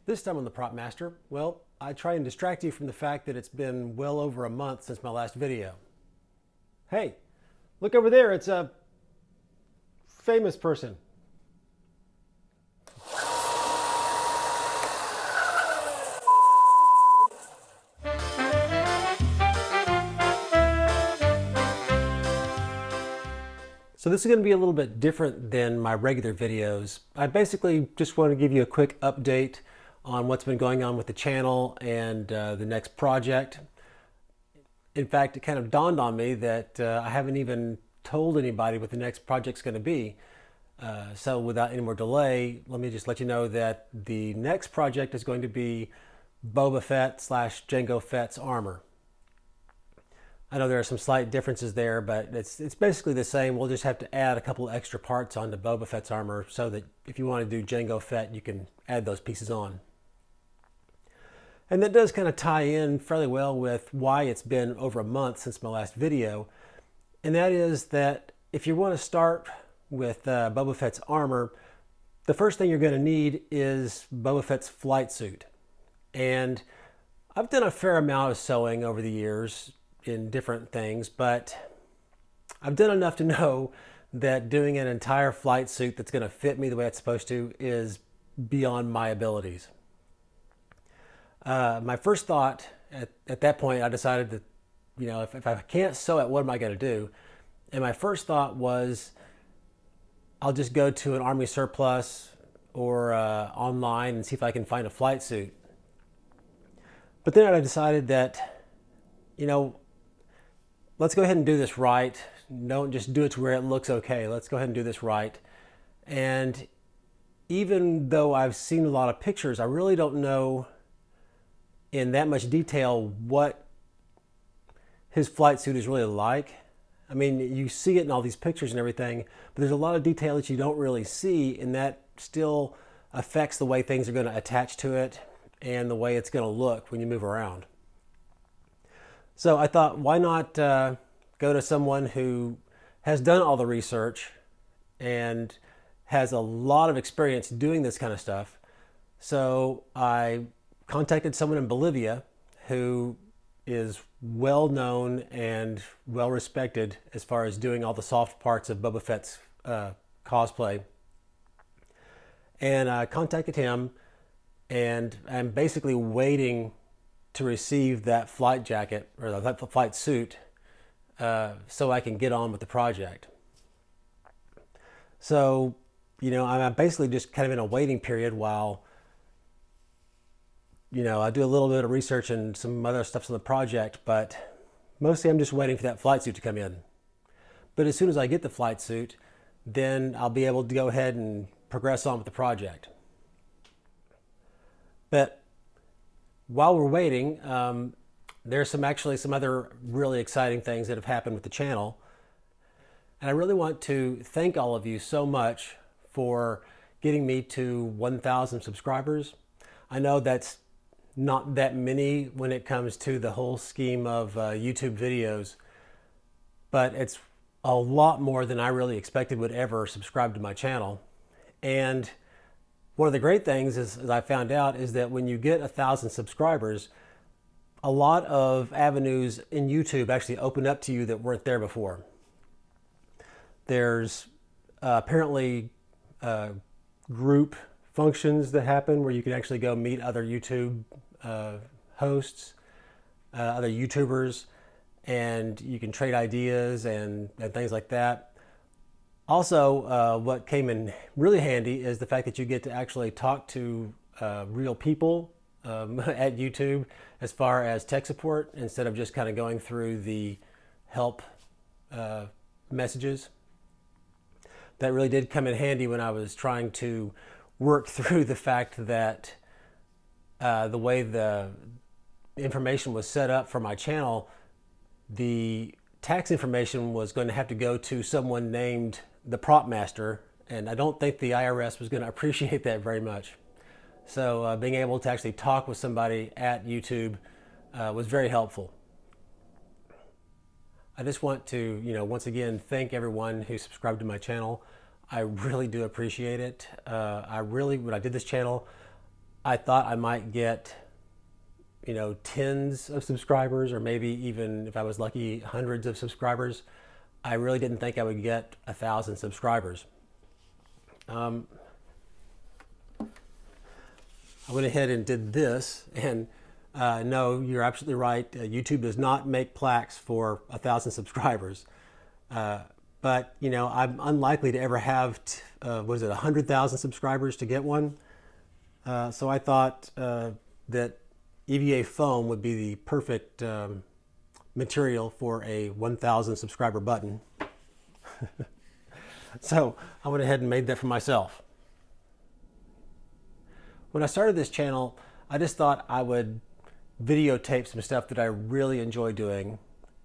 This time on the Prop Master, well, I try and distract you from the fact that it's been well over a month since my last video. Hey, look over there, it's a famous person. So this is going to be a little bit different than my regular videos. I basically just want to give you a quick update on what's been going on with the channel and the next project. In fact, it kind of dawned on me that I haven't even told anybody what the next project's going to be. So without any more delay, let me just let you know that the next project is going to be Boba Fett / Jango Fett's armor. I know there are some slight differences there, but it's basically the same. We'll just have to add a couple extra parts onto Boba Fett's armor so that if you want to do Jango Fett, you can add those pieces on. And that does kind of tie in fairly well with why it's been over a month since my last video. And that is that if you want to start with Boba Fett's armor, the first thing you're going to need is Boba Fett's flight suit. And I've done a fair amount of sewing over the years in different things, but I've done enough to know that doing an entire flight suit that's going to fit me the way it's supposed to is beyond my abilities. My first thought at that point, I decided that, if I can't sew it, what am I going to do? And my first thought was, I'll just go to an army surplus or online and see if I can find a flight suit. But then I decided that, let's go ahead and do this right. Don't just do it to where it looks okay. Let's go ahead and do this right. And even though I've seen a lot of pictures, I really don't know in that much detail what his flight suit is really like. I mean, you see it in all these pictures and everything, but there's a lot of detail that you don't really see, and that still affects the way things are going to attach to it and the way it's going to look when you move around. So I thought, why not go to someone who has done all the research and has a lot of experience doing this kind of stuff. So I contacted someone in Bolivia who is well known and well respected as far as doing all the soft parts of Boba Fett's cosplay. And I contacted him, and I'm basically waiting to receive that flight jacket or that flight suit so I can get on with the project. So, I'm basically just kind of in a waiting period while, I do a little bit of research and some other stuff on the project, but mostly I'm just waiting for that flight suit to come in. But as soon as I get the flight suit, then I'll be able to go ahead and progress on with the project. But while we're waiting, there's actually some other really exciting things that have happened with the channel. And I really want to thank all of you so much for getting me to 1,000 subscribers. I know that's not that many when it comes to the whole scheme of YouTube videos, but it's a lot more than I really expected would ever subscribe to my channel. And one of the great things is, as I found out, is that when you get 1,000 subscribers, a lot of avenues in YouTube actually open up to you that weren't there before. There's apparently group functions that happen where you can actually go meet other YouTube hosts, other YouTubers, and you can trade ideas and things like that. Also, what came in really handy is the fact that you get to actually talk to real people at YouTube as far as tech support, instead of just kind of going through the help messages. That really did come in handy when I was trying to work through the fact that the way the information was set up for my channel, the tax information was going to have to go to someone named the Prop Master, and I don't think the IRS was going to appreciate that very much. So being able to actually talk with somebody at YouTube was very helpful. I just want to, once again, thank everyone who subscribed to my channel. I really do appreciate it. When I did this channel, I thought I might get, you know, tens of subscribers, or maybe even, if I was lucky, hundreds of subscribers. I really didn't think I would get 1,000 subscribers. I went ahead and did this, and no, you're absolutely right. YouTube does not make plaques for 1,000 subscribers. But, you know, I'm unlikely to ever have, 100,000 subscribers to get one. So I thought that EVA foam would be the perfect material for a 1,000 subscriber button. So I went ahead and made that for myself. When I started this channel, I just thought I would videotape some stuff that I really enjoy doing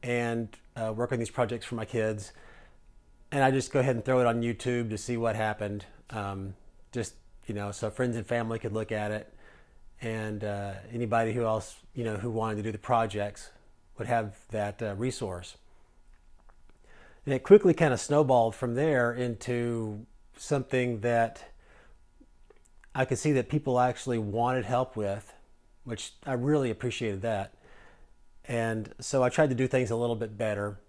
and work on these projects for my kids. And I just go ahead and throw it on YouTube to see what happened. Just, you know, so friends and family could look at it, and anybody who else, you know, who wanted to do the projects would have that resource. And it quickly kind of snowballed from there into something that I could see that people actually wanted help with, which I really appreciated that. And so I tried to do things a little bit better.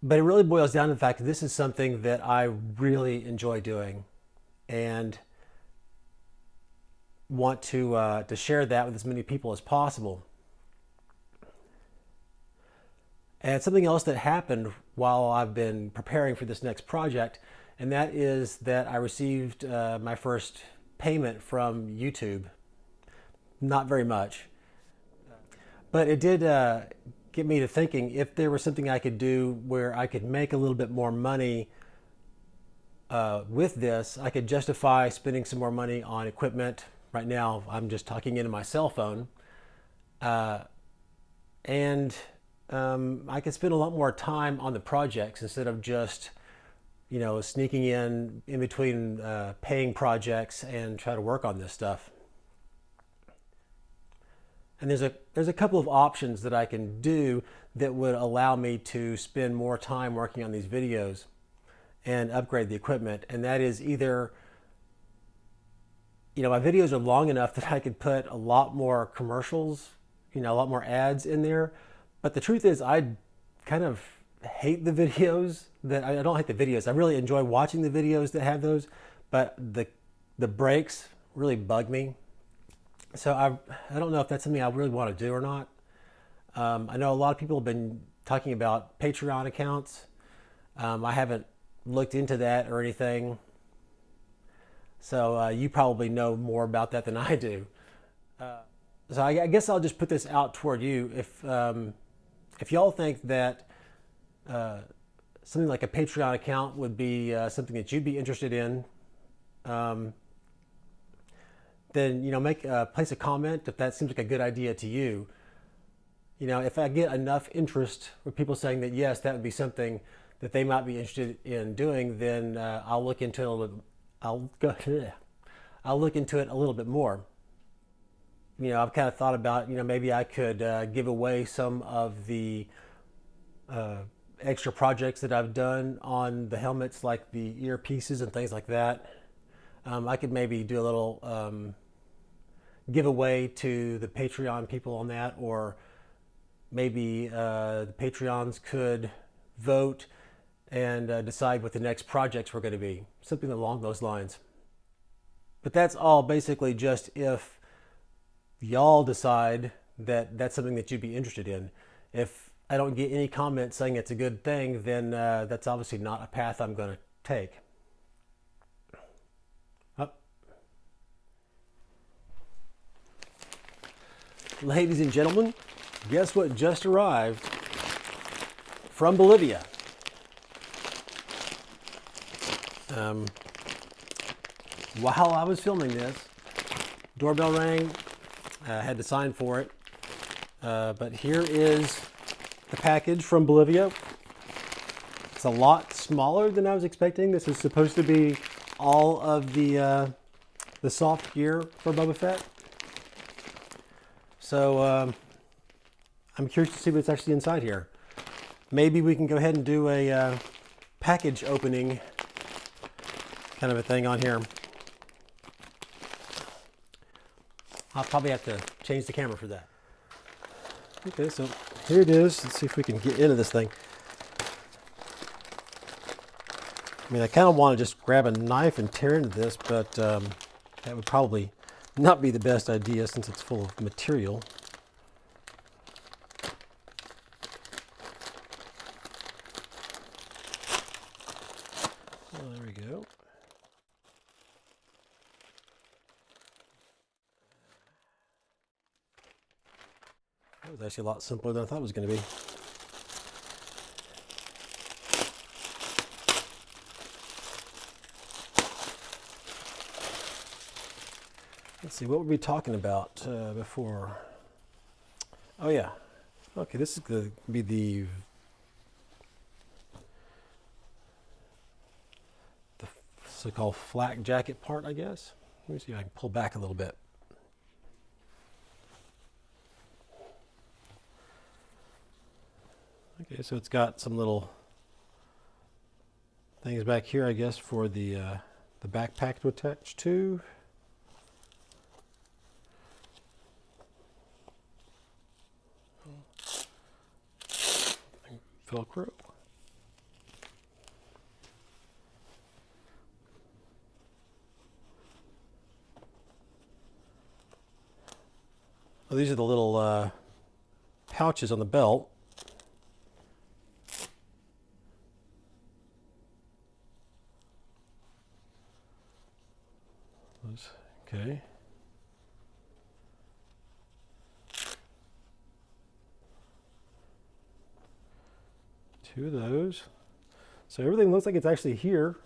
But it really boils down to the fact that this is something that I really enjoy doing, and want to share that with as many people as possible. And something else that happened while I've been preparing for this next project, and that is that I received my first payment from YouTube. Not very much, but it did get me to thinking if there was something I could do where I could make a little bit more money with this. I could justify spending some more money on equipment. Right now, I'm just talking into my cell phone. And I could spend a lot more time on the projects instead of just, you know, sneaking in between paying projects and try to work on this stuff. And there's a couple of options that I can do that would allow me to spend more time working on these videos and upgrade the equipment. And that is either, you know, my videos are long enough that I could put a lot more commercials, you know, a lot more ads in there. But the truth is, I kind of hate the videos that, I don't hate the videos. I really enjoy watching the videos that have those, but the breaks really bug me. So I don't know if that's something I really want to do or not. I know a lot of people have been talking about Patreon accounts. I haven't looked into that or anything. So you probably know more about that than I do. So I guess I'll just put this out toward you. If y'all think that something like a Patreon account would be something that you'd be interested in, then, you know, place a comment if that seems like a good idea to you. You know, if I get enough interest with people saying that yes, that would be something that they might be interested in doing, then I'll look into it a little. I'll look into it a little bit more. You know, I've kind of thought about, you know, maybe I could give away some of the extra projects that I've done on the helmets, like the earpieces and things like that. I could maybe do a little giveaway to the Patreon people on that, or maybe the Patreons could vote and decide what the next projects were going to be, something along those lines. But that's all basically just if y'all decide that that's something that you'd be interested in. If I don't get any comments saying it's a good thing, then that's obviously not a path I'm going to take. Ladies and gentlemen, guess what just arrived from Bolivia? While I was filming this, doorbell rang. I had to sign for it. But here is the package from Bolivia. It's a lot smaller than I was expecting. This is supposed to be all of the soft gear for Boba Fett. So I'm curious to see what's actually inside here. Maybe we can go ahead and do a package opening kind of a thing on here. I'll probably have to change the camera for that. Okay, so here it is. Let's see if we can get into this thing. I mean, I kind of want to just grab a knife and tear into this, but that would probably not be the best idea since it's full of material. Oh, there we go. That was actually a lot simpler than I thought it was going to be. Let's see, what were we talking about before? Oh yeah. Okay, this is going to be the so-called flak jacket part, I guess. Let me see if I can pull back a little bit. Okay, so it's got some little things back here, I guess, for the backpack to attach to. Velcro. Oh, these are the little pouches on the belt. Okay. Two of those. So everything looks like it's actually here.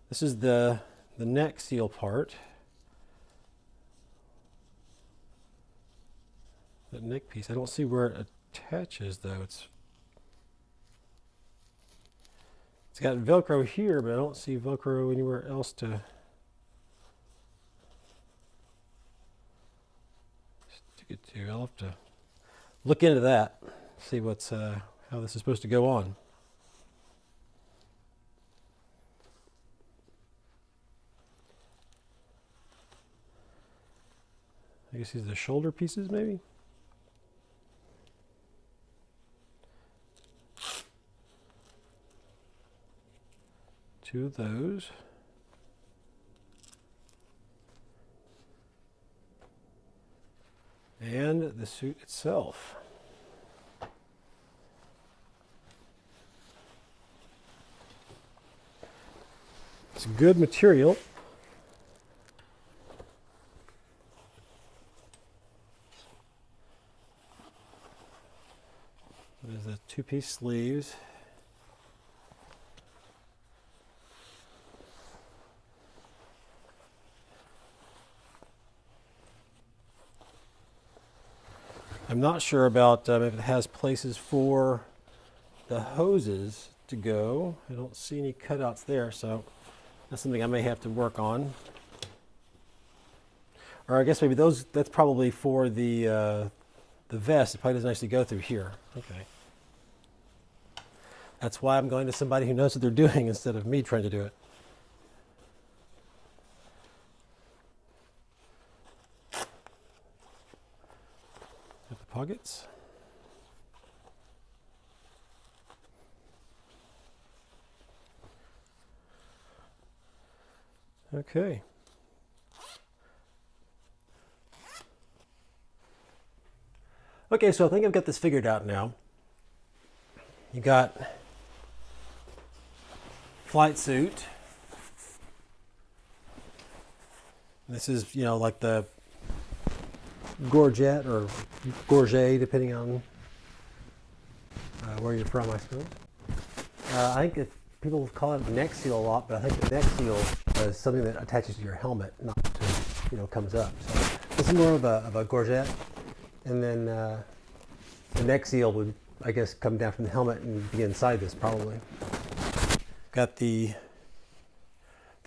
This is the neck seal part. That neck piece. I don't see where it attaches though. It's got Velcro here, but I don't see Velcro anywhere else to stick it to. I'll have to look into that. See what's how this is supposed to go on. I guess these are the shoulder pieces, maybe? Two of those. And the suit itself. It's good material. There's the two-piece sleeves. I'm not sure about if it has places for the hoses to go. I don't see any cutouts there, so that's something I may have to work on. Or I guess maybe that's probably for the vest. It probably doesn't actually go through here. Okay. That's why I'm going to somebody who knows what they're doing instead of me trying to do it. Got the pockets. Okay. Okay, so I think I've got this figured out now. You got flight suit. This is, you know, like the gorget or gorget, depending on where you're from, I suppose. I think people call it neck seal a lot, but I think the neck seal is something that attaches to your helmet, not to, you know, comes up. So this is more of a gorget, and then the neck seal would, I guess, come down from the helmet and be inside this probably. Got the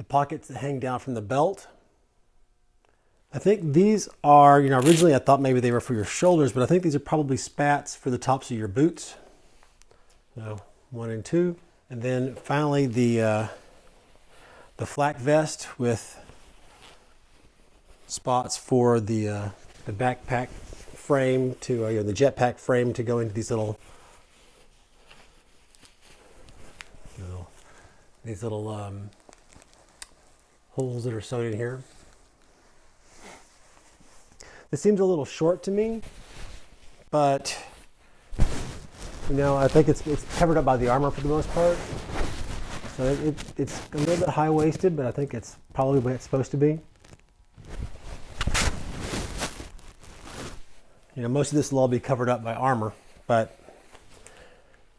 pockets that hang down from the belt. I think these are, you know, originally I thought maybe they were for your shoulders, but I think these are probably spats for the tops of your boots. So 1 and 2. And then finally the flak vest with spots for the the backpack frame to, the jetpack frame to go into these little, holes that are sewn in here. This seems a little short to me, but I think it's covered up by the armor for the most part. So it's a little bit high-waisted, but I think it's probably the way it's supposed to be. Most of this will all be covered up by armor, but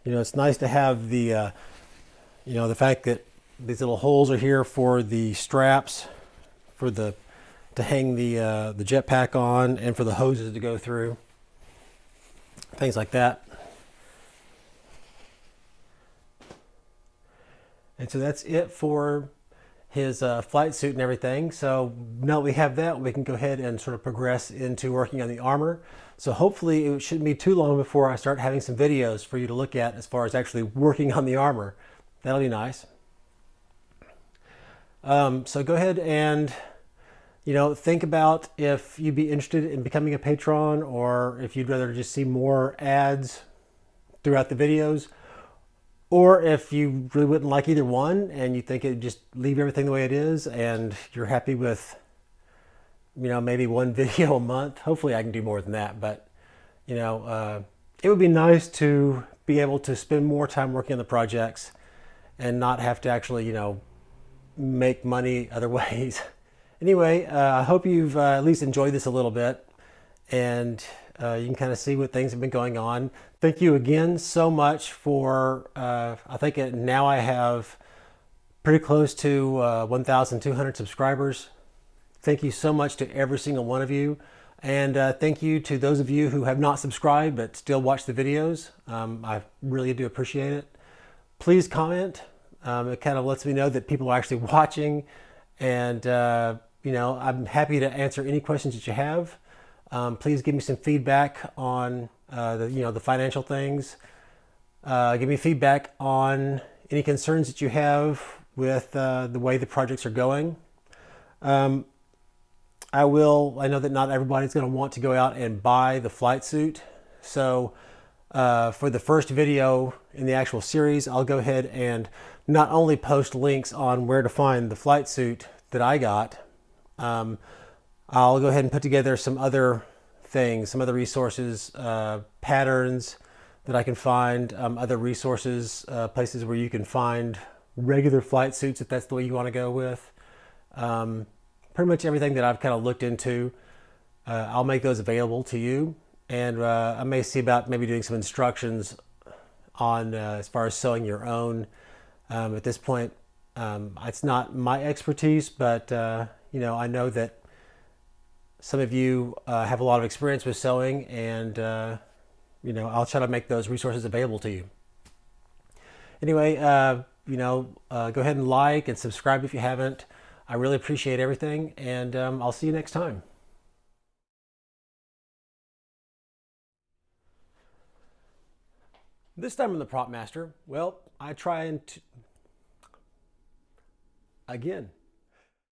it's nice to have the the fact that these little holes are here for the straps, to hang the jetpack on, and for the hoses to go through, things like that. And so that's it for his flight suit and everything. So now that we have that, we can go ahead and sort of progress into working on the armor. So hopefully it shouldn't be too long before I start having some videos for you to look at as far as actually working on the armor. That'll be nice. So go ahead and think about if you'd be interested in becoming a patron, or if you'd rather just see more ads throughout the videos, or if you really wouldn't like either one and you think just leave everything the way it is and you're happy with maybe one video a month. Hopefully I can do more than that, but it would be nice to be able to spend more time working on the projects and not have to actually make money other ways. Anyway, I hope you've at least enjoyed this a little bit, and you can kind of see what things have been going on. Thank you again so much for, I think now I have pretty close to 1,200 subscribers. Thank you so much to every single one of you. And thank you to those of you who have not subscribed but still watch the videos. I really do appreciate it. Please comment. It kind of lets me know that people are actually watching. And, I'm happy to answer any questions that you have. Please give me some feedback on the financial things. Give me feedback on any concerns that you have with the way the projects are going. I know that not everybody's going to want to go out and buy the flight suit. So for the first video in the actual series, I'll go ahead and not only post links on where to find the flight suit that I got, I'll go ahead and put together some other things, some other resources, patterns that I can find, other resources, places where you can find regular flight suits if that's the way you want to go with. Pretty much everything that I've kind of looked into, I'll make those available to you. And I may see about maybe doing some instructions on as far as sewing your own. At this point, it's not my expertise, but I know that some of you have a lot of experience with sewing, and I'll try to make those resources available to you. Anyway, go ahead and like and subscribe if you haven't. I really appreciate everything, and I'll see you next time. This time on the Prop Master, well, I try and again.